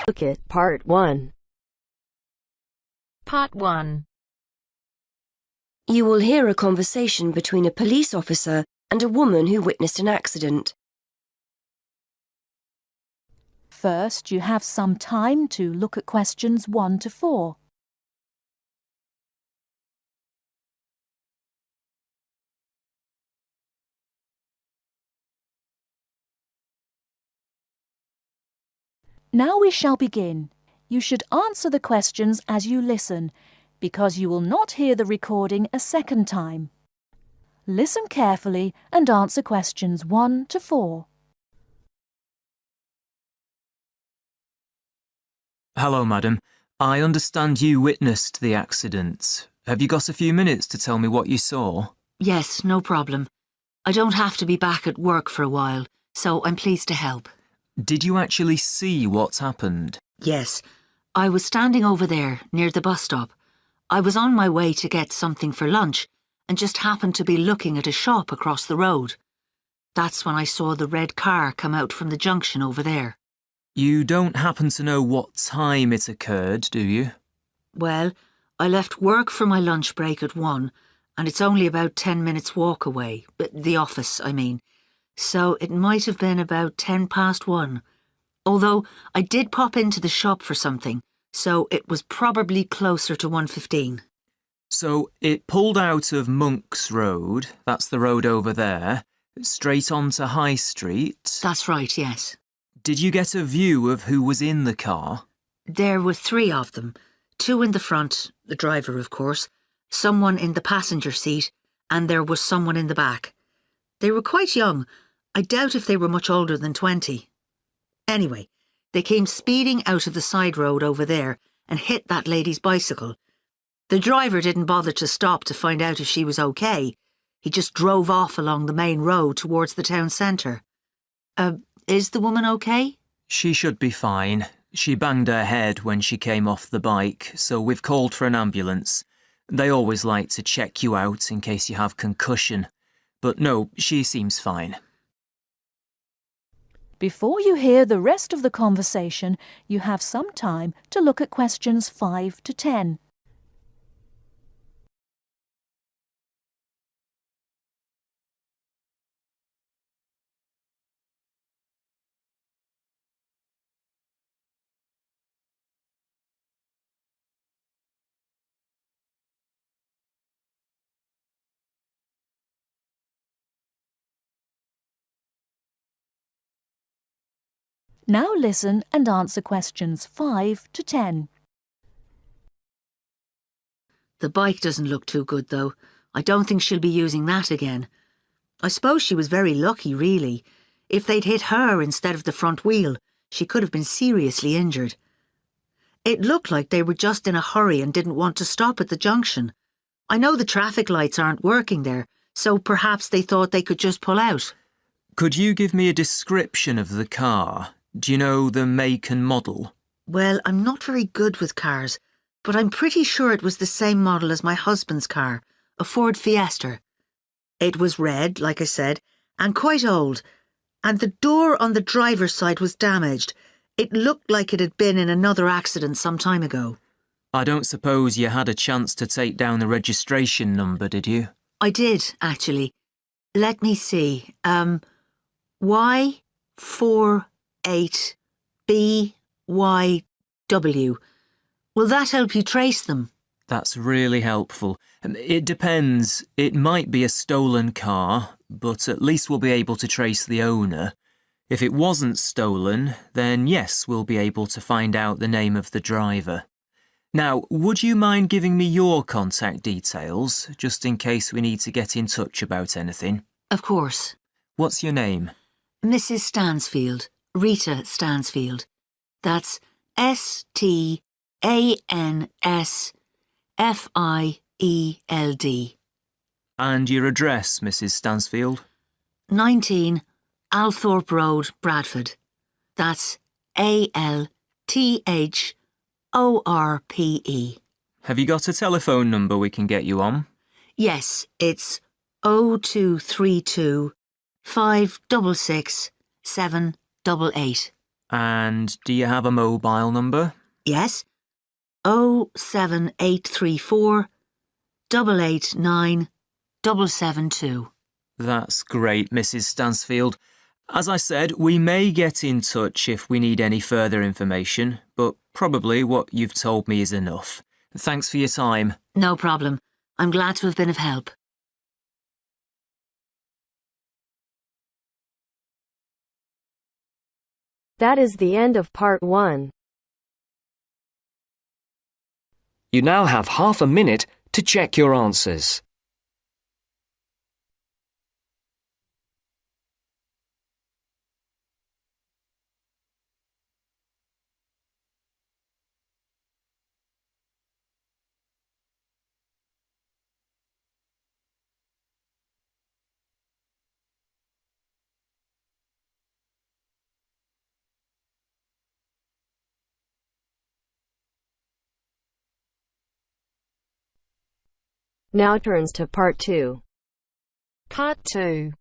Look at Part 1. Part 1. You will hear a conversation between a police officer and a woman who witnessed an accident. First, you have some time to look at questions 1 to 4. Now we shall begin. You should answer the questions as you listen, because you will not hear the recording a second time. Listen carefully and answer questions 1 to 4. Hello, madam. I understand you witnessed the accident. Have you got a few minutes to tell me what you saw? Yes, no problem. I don't have to be back at work for a while, so I'm pleased to help. Did you actually see what happened? Yes, I was standing over there, near the bus stop. I was on my way to get something for lunch and just happened to be looking at a shop across the road. That's when I saw the red car come out from the junction over there. You don't happen to know what time it occurred, do you? Well, I left work for my lunch break at 1, and it's only about 10 minutes walk away, the office, I mean. So it might have been about 10 past 1. Although I did pop into the shop for something, so it was probably closer to 1:15. So it pulled out of Monk's Road, that's the road over there, straight onto High Street. That's right, yes. Did you get a view of who was in the car? There were 3 of them. 2 in the front, the driver of course, someone in the passenger seat, and there was someone in the back. They were quite young. I doubt if they were much older than 20. Anyway, they came speeding out of the side road over there and hit that lady's bicycle. The driver didn't bother to stop to find out if she was okay. He just drove off along the main road towards the town centre. Is the woman okay? She should be fine. She banged her head when she came off the bike, so we've called for an ambulance. They always like to check you out in case you have concussion. But no, she seems fine. Before you hear the rest of the conversation, you have some time to look at questions 5 to 10. Now listen and answer questions 5 to 10. The bike doesn't look too good, though. I don't think she'll be using that again. I suppose she was very lucky, really. If they'd hit her instead of the front wheel, she could have been seriously injured. It looked like they were just in a hurry and didn't want to stop at the junction. I know the traffic lights aren't working there, so perhaps they thought they could just pull out. Could you give me a description of the car? Do you know the make and model? Well, I'm not very good with cars, but I'm pretty sure it was the same model as my husband's car, a Ford Fiesta. It was red, like I said, and quite old, and the door on the driver's side was damaged. It looked like it had been in another accident some time ago. I don't suppose you had a chance to take down the registration number, did you? I did, actually. Let me see. Y48BYW. Will that help you trace them? That's really helpful. It depends. It might be a stolen car, but at least we'll be able to trace the owner. If it wasn't stolen, then yes, we'll be able to find out the name of the driver. Now, would you mind giving me your contact details, just in case we need to get in touch about anything? Of course. What's your name? Mrs. Stansfield. Rita Stansfield. That's Stansfield. And your address, Mrs. Stansfield? 19 Althorpe Road, Bradford. That's ALTHORPE. Have you got a telephone number we can get you on? Yes, it's 0232 566 788. And do you have a mobile number? Yes. 07834 889 772. That's great, Mrs. Stansfield. As I said, we may get in touch if we need any further information, but probably what you've told me is enough. Thanks for your time. No problem. I'm glad to have been of help. That is the end of part 1. You now have half a minute to check your answers. Now turns to part 2. Part 2.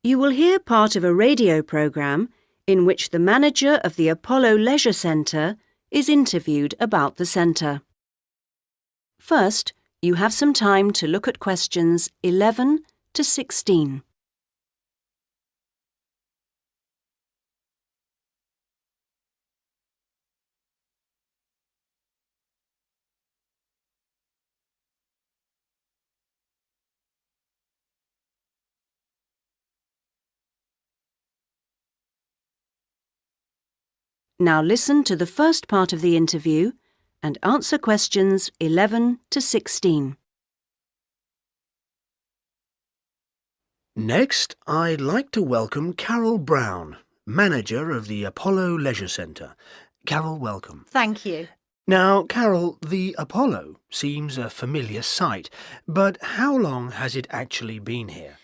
You will hear part of a radio programme in which the manager of the Apollo Leisure Centre is interviewed about the centre. First, you have some time to look at questions 11 to 16. Now listen to the first part of the interview and answer questions 11 to 16. Next, I'd like to welcome Carol Brown, manager of the Apollo Leisure Centre. Carol, welcome. Thank you. Now, Carol, the Apollo seems a familiar sight, but how long has it actually been here?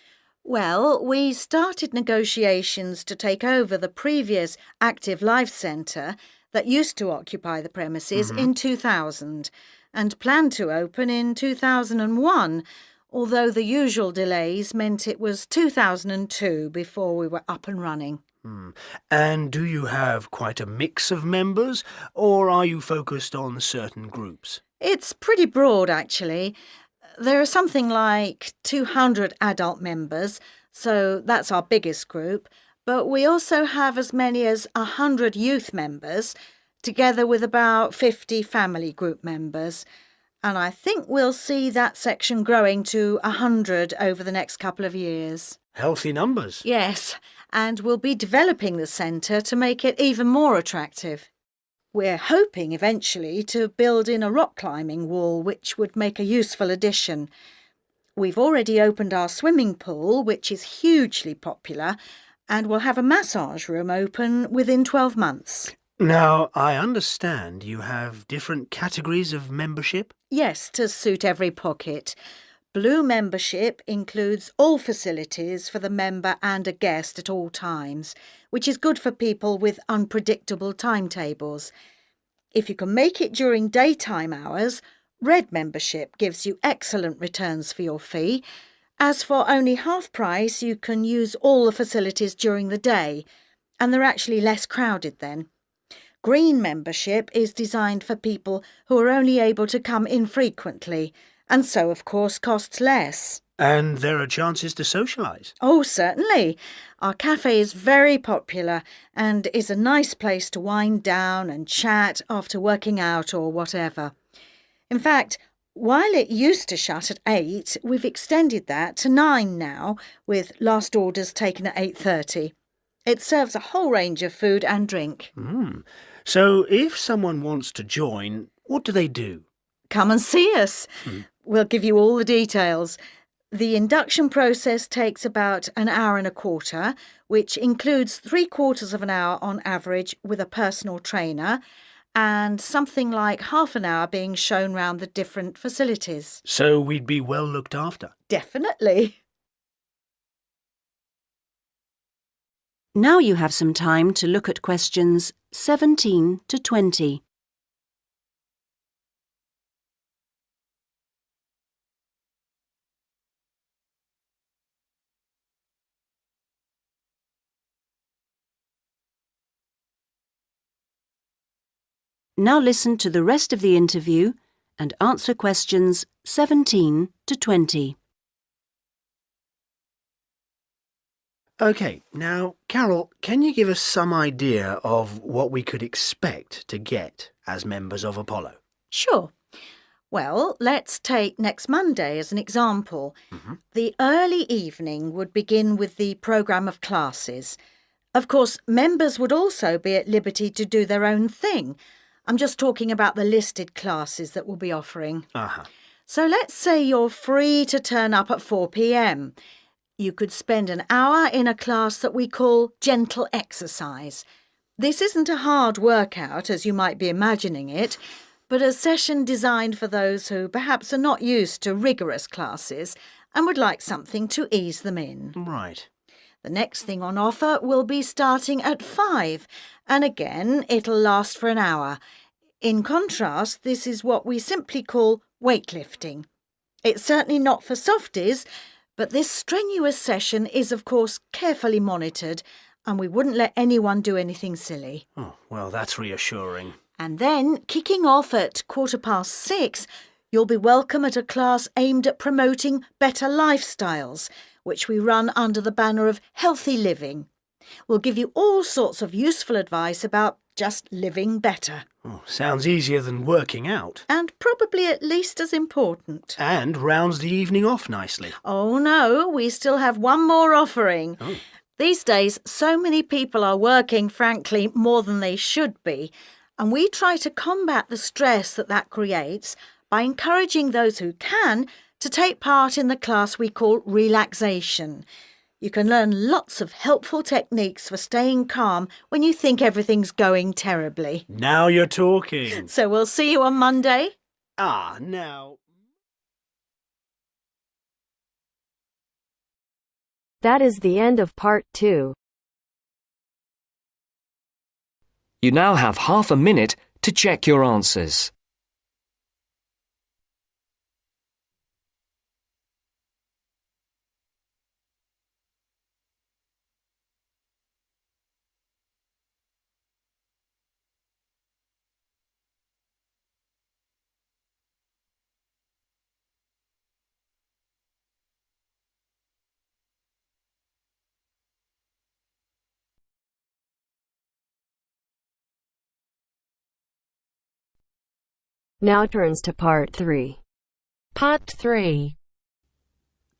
Well, we started negotiations to take over the previous Active Life Centre that used to occupy the premises in 2000 and planned to open in 2001, although the usual delays meant it was 2002 before we were up and running. And do you have quite a mix of members, or are you focused on certain groups? It's pretty broad, actually. There are something like 200 adult members, so that's our biggest group, but we also have as many as 100 youth members, together with about 50 family group members. And I think we'll see that section growing to 100 over the next couple of years. Healthy numbers. Yes, and we'll be developing the centre to make it even more attractive. We're hoping eventually to build in a rock climbing wall, which would make a useful addition. We've already opened our swimming pool, which is hugely popular, and we'll have a massage room open within 12 months. Now, I understand you have different categories of membership? Yes, to suit every pocket. Blue membership includes all facilities for the member and a guest at all times, which is good for people with unpredictable timetables. If you can make it during daytime hours, Red membership gives you excellent returns for your fee. As for only half price, you can use all the facilities during the day, and they're actually less crowded then. Green membership is designed for people who are only able to come infrequently, and so, of course, costs less. And there are chances to socialise? Oh, certainly. Our cafe is very popular and is a nice place to wind down and chat after working out or whatever. In fact, while it used to shut at 8, we've extended that to 9 now, with last orders taken at 8:30. It serves a whole range of food and drink. So if someone wants to join, what do they do? Come and see us. We'll give you all the details. The induction process takes about an hour and a quarter, which includes 3/4 of an hour on average with a personal trainer, and something like half an hour being shown round the different facilities. So we'd be well looked after? Definitely. Now you have some time to look at questions 17 to 20. Now listen to the rest of the interview and answer questions 17 to 20. OK, now, Carol, can you give us some idea of what we could expect to get as members of Apollo? Sure. Well, let's take next Monday as an example. The early evening would begin with the programme of classes. Of course, members would also be at liberty to do their own thing. I'm just talking about the listed classes that we'll be offering. So let's say you're free to turn up at 4 p.m. You could spend an hour in a class that we call gentle exercise. This isn't a hard workout, as you might be imagining it, but a session designed for those who perhaps are not used to rigorous classes and would like something to ease them in. Right. The next thing on offer will be starting at 5, and again it'll last for an hour. In contrast, this is what we simply call weightlifting. It's certainly not for softies, but this strenuous session is of course carefully monitored, and we wouldn't let anyone do anything silly. Oh, well, that's reassuring. And then, kicking off at 6:15, you'll be welcome at a class aimed at promoting better lifestyles, which we run under the banner of healthy living. We'll give you all sorts of useful advice about just living better. Oh, sounds easier than working out. And probably at least as important. And rounds the evening off nicely. Oh no, we still have one more offering. Oh. These days, so many people are working, frankly, more than they should be. And we try to combat the stress that creates by encouraging those who can to take part in the class we call relaxation. You can learn lots of helpful techniques for staying calm when you think everything's going terribly. Now you're talking. So we'll see you on Monday. Now... That is the end of part 2. You now have half a minute to check your answers. Now turns to part 3. Part 3.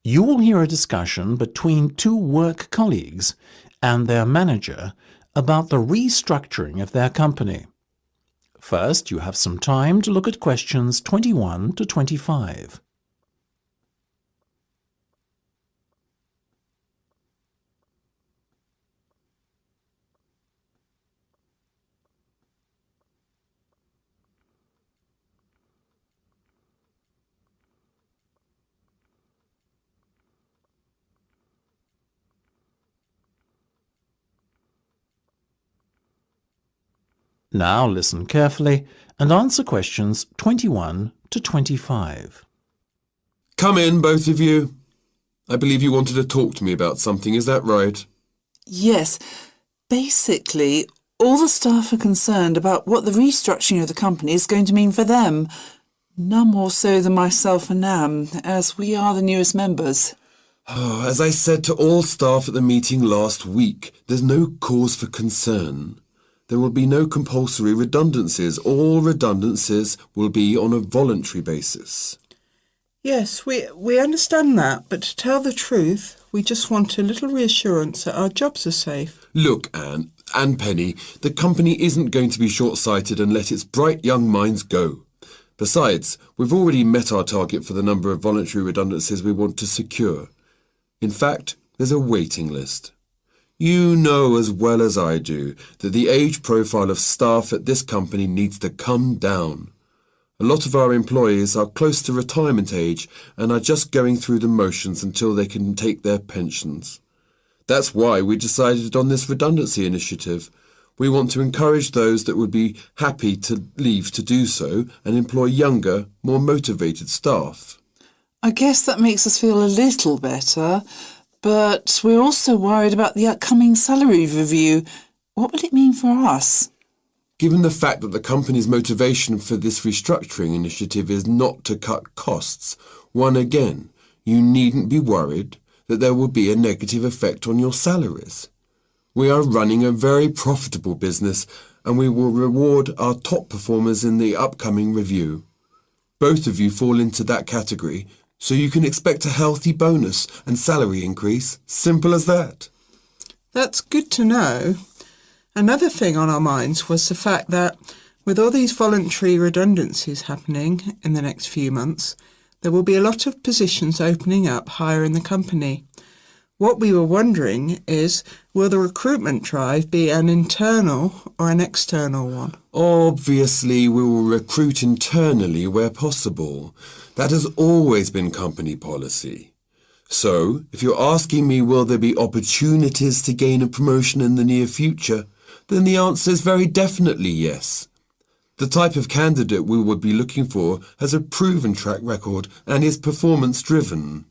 You will hear a discussion between two work colleagues and their manager about the restructuring of their company. First, you have some time to look at questions 21 to 25. Now listen carefully and answer questions 21 to 25. Come in, both of you. I believe you wanted to talk to me about something, is that right? Yes. Basically, all the staff are concerned about what the restructuring of the company is going to mean for them. None more so than myself and Nam, as we are the newest members. As I said to all staff at the meeting last week, there's no cause for concern. There will be no compulsory redundancies. All redundancies will be on a voluntary basis. Yes, we understand that, but to tell the truth, we just want a little reassurance that our jobs are safe. Look, Anne and Penny, the company isn't going to be short-sighted and let its bright young minds go. Besides, we've already met our target for the number of voluntary redundancies we want to secure. In fact, there's a waiting list. You know as well as I do that the age profile of staff at this company needs to come down. A lot of our employees are close to retirement age and are just going through the motions until they can take their pensions. That's why we decided on this redundancy initiative. We want to encourage those that would be happy to leave to do so and employ younger, more motivated staff. I guess that makes us feel a little better, but we're also worried about the upcoming salary review. What will it mean for us? Given the fact that the company's motivation for this restructuring initiative is not to cut costs, you needn't be worried that there will be a negative effect on your salaries. We are running a very profitable business and we will reward our top performers in the upcoming review. Both of you fall into that category, so you can expect a healthy bonus and salary increase. Simple as that. That's good to know. Another thing on our minds was the fact that with all these voluntary redundancies happening in the next few months, there will be a lot of positions opening up higher in the company. What we were wondering is, will the recruitment drive be an internal or an external one? Obviously, we will recruit internally where possible. That has always been company policy. So, if you're asking me will there be opportunities to gain a promotion in the near future, then the answer is very definitely yes. The type of candidate we would be looking for has a proven track record and is performance-driven.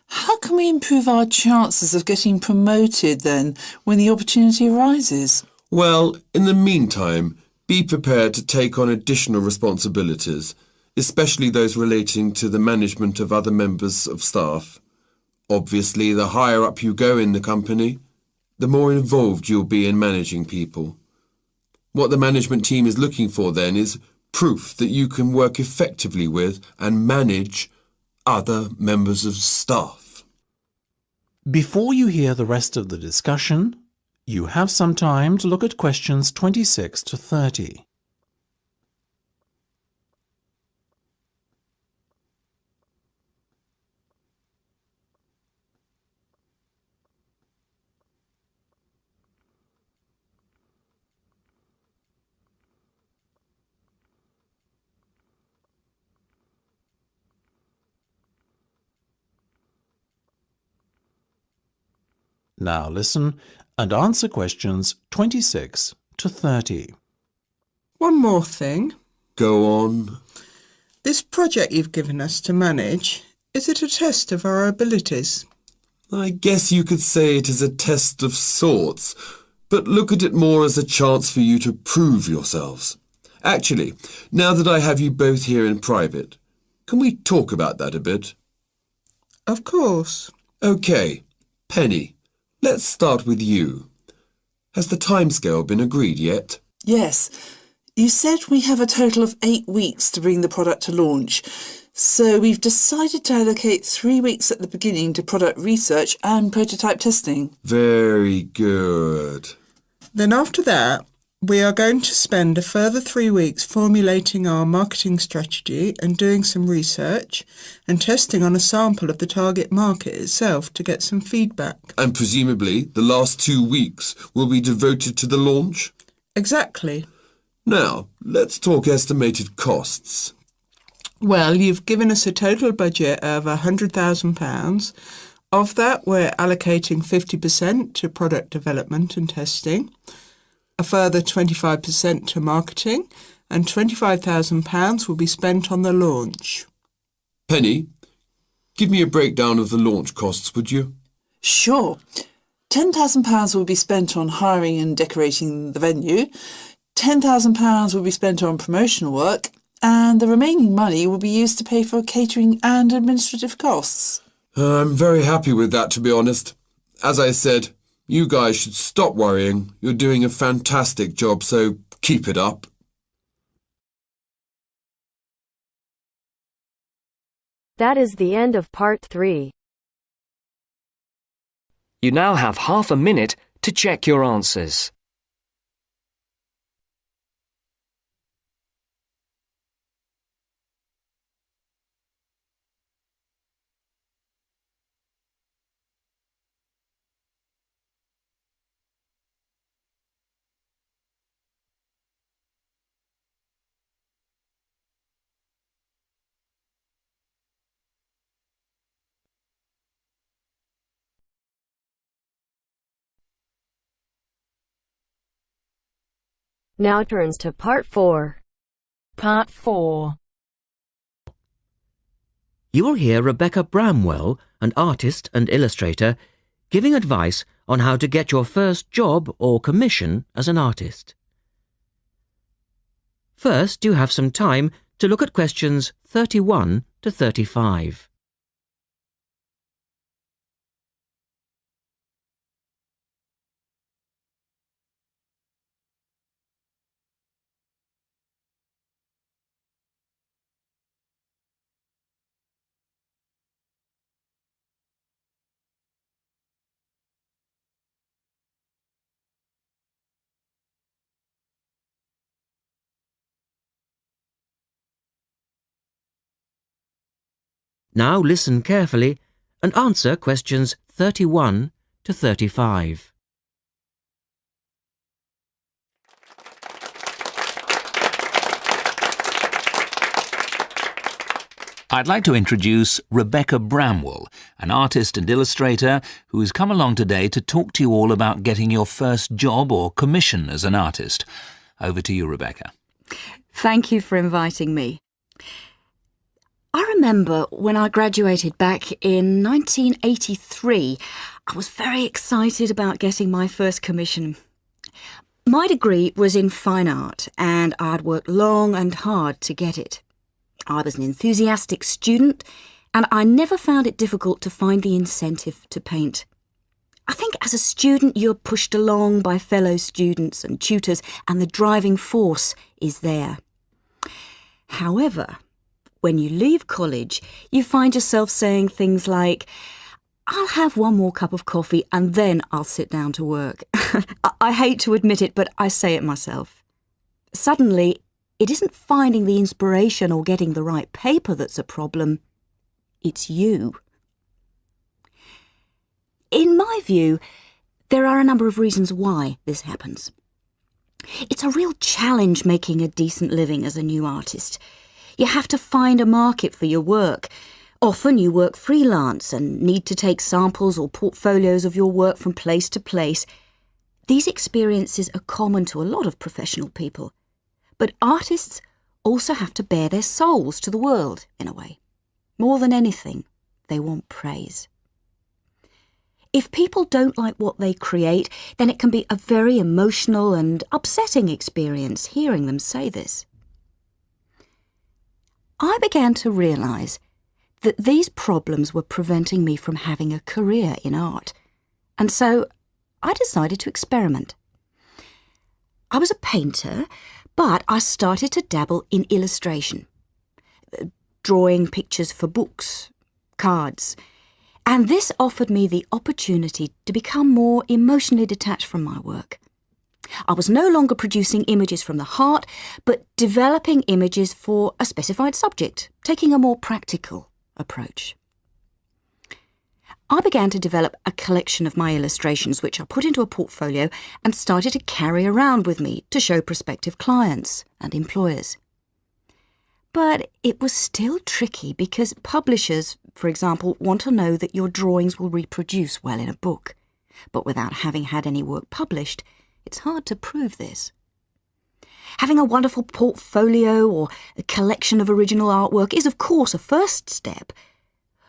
How can we improve our chances of getting promoted then when the opportunity arises? Well, in the meantime, be prepared to take on additional responsibilities, especially those relating to the management of other members of staff. Obviously, the higher up you go in the company, the more involved you'll be in managing people. What the management team is looking for then is proof that you can work effectively with and manage other members of staff. Before you hear the rest of the discussion, you have some time to look at questions 26 to 30. Now listen and answer questions 26 to 30. One more thing. Go on. This project you've given us to manage, is it a test of our abilities? I guess you could say it is a test of sorts, but look at it more as a chance for you to prove yourselves. Actually, now that I have you both here in private, can we talk about that a bit? Of course. OK, Penny, let's start with you. Has the timescale been agreed yet? Yes. You said we have a total of 8 weeks to bring the product to launch. So we've decided to allocate 3 weeks at the beginning to product research and prototype testing. Very good. Then after that, we are going to spend a further 3 weeks formulating our marketing strategy and doing some research and testing on a sample of the target market itself to get some feedback. And presumably the last 2 weeks will be devoted to the launch? Exactly. Now, let's talk estimated costs. Well, you've given us a total budget of £100,000. Of that, we're allocating 50% to product development and testing, a further 25% to marketing, and £25,000 will be spent on the launch. Penny, give me a breakdown of the launch costs, would you? Sure. £10,000 will be spent on hiring and decorating the venue, £10,000 will be spent on promotional work, and the remaining money will be used to pay for catering and administrative costs. I'm very happy with that, to be honest. As I said, you guys should stop worrying. You're doing a fantastic job, so keep it up. That is the end of part 3. You now have half a minute to check your answers. Now turns to part 4. Part 4. You will hear Rebecca Bramwell, an artist and illustrator, giving advice on how to get your first job or commission as an artist. First, you have some time to look at questions 31 to 35. Now listen carefully and answer questions 31 to 35. I'd like to introduce Rebecca Bramwell, an artist and illustrator who has come along today to talk to you all about getting your first job or commission as an artist. Over to you, Rebecca. Thank you for inviting me. I remember when I graduated back in 1983, I was very excited about getting my first commission. My degree was in fine art and I'd worked long and hard to get it. I was an enthusiastic student and I never found it difficult to find the incentive to paint. I think as a student you're pushed along by fellow students and tutors and the driving force is there. However, when you leave college, you find yourself saying things like, I'll have one more cup of coffee and then I'll sit down to work. I hate to admit it, but I say it myself. Suddenly, it isn't finding the inspiration or getting the right paper that's a problem. It's you. In my view, there are a number of reasons why this happens. It's a real challenge making a decent living as a new artist. You have to find a market for your work. Often you work freelance and need to take samples or portfolios of your work from place to place. These experiences are common to a lot of professional people. But artists also have to bare their souls to the world, in a way. More than anything, they want praise. If people don't like what they create, then it can be a very emotional and upsetting experience hearing them say this. I began to realise that these problems were preventing me from having a career in art, and so I decided to experiment. I was a painter, but I started to dabble in illustration, drawing pictures for books, cards, and this offered me the opportunity to become more emotionally detached from my work. I was no longer producing images from the heart, but developing images for a specified subject, taking a more practical approach. I began to develop a collection of my illustrations, which I put into a portfolio and started to carry around with me to show prospective clients and employers. But it was still tricky because publishers, for example, want to know that your drawings will reproduce well in a book. But without having had any work published, it's hard to prove this. Having a wonderful portfolio or a collection of original artwork is, of course, a first step.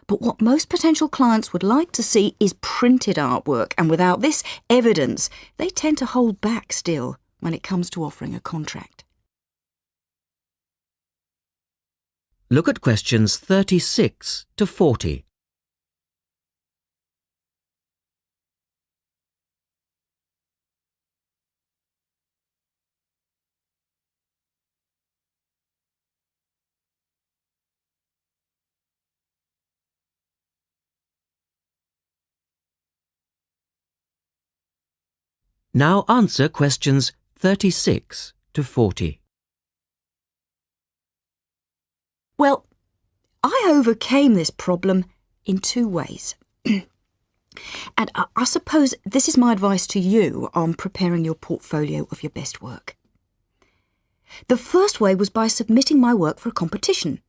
But what most potential clients would like to see is printed artwork, and without this evidence, they tend to hold back still when it comes to offering a contract. Look at questions 36 to 40. Now answer questions 36 to 40. Well, I overcame this problem in two ways. And I suppose this is my advice to you on preparing your portfolio of your best work. The first way was by submitting my work for a competition.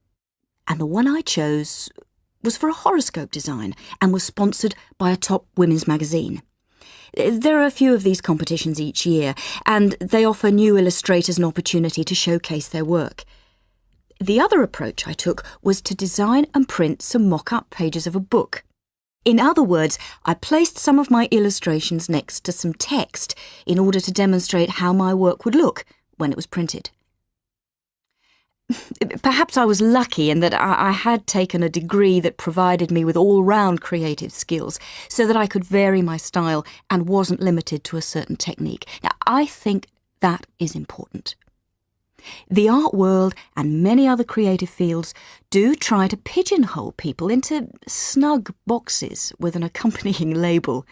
And the one I chose was for a horoscope design and was sponsored by a top women's magazine. There are a few of these competitions each year, and they offer new illustrators an opportunity to showcase their work. The other approach I took was to design and print some mock-up pages of a book. In other words, I placed some of my illustrations next to some text in order to demonstrate how my work would look when it was printed. Perhaps I was lucky in that I had taken a degree that provided me with all-round creative skills so that I could vary my style and wasn't limited to a certain technique. Now, I think that is important. The art world and many other creative fields do try to pigeonhole people into snug boxes with an accompanying label.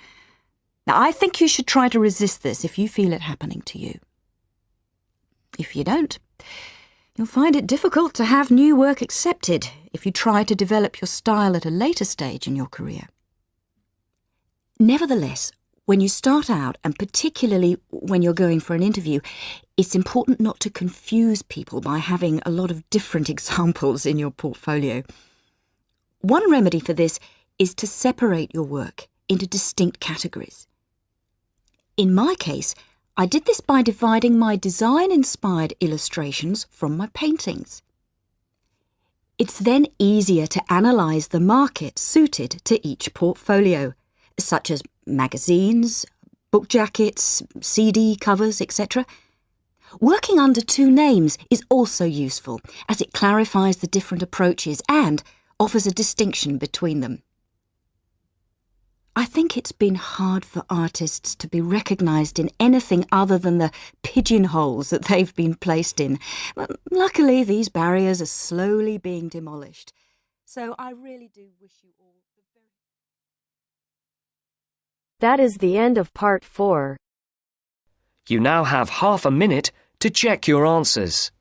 Now, I think you should try to resist this if you feel it happening to you. If you don't, you'll find it difficult to have new work accepted if you try to develop your style at a later stage in your career. Nevertheless, when you start out, and particularly when you're going for an interview, it's important not to confuse people by having a lot of different examples in your portfolio. One remedy for this is to separate your work into distinct categories. In my case, I did this by dividing my design-inspired illustrations from my paintings. It's then easier to analyse the market suited to each portfolio, such as magazines, book jackets, CD covers, etc. Working under two names is also useful, as it clarifies the different approaches and offers a distinction between them. I think it's been hard for artists to be recognised in anything other than the pigeonholes that they've been placed in. But luckily, these barriers are slowly being demolished. So I really do wish you all the very... That is the end of part 4. You now have half a minute to check your answers.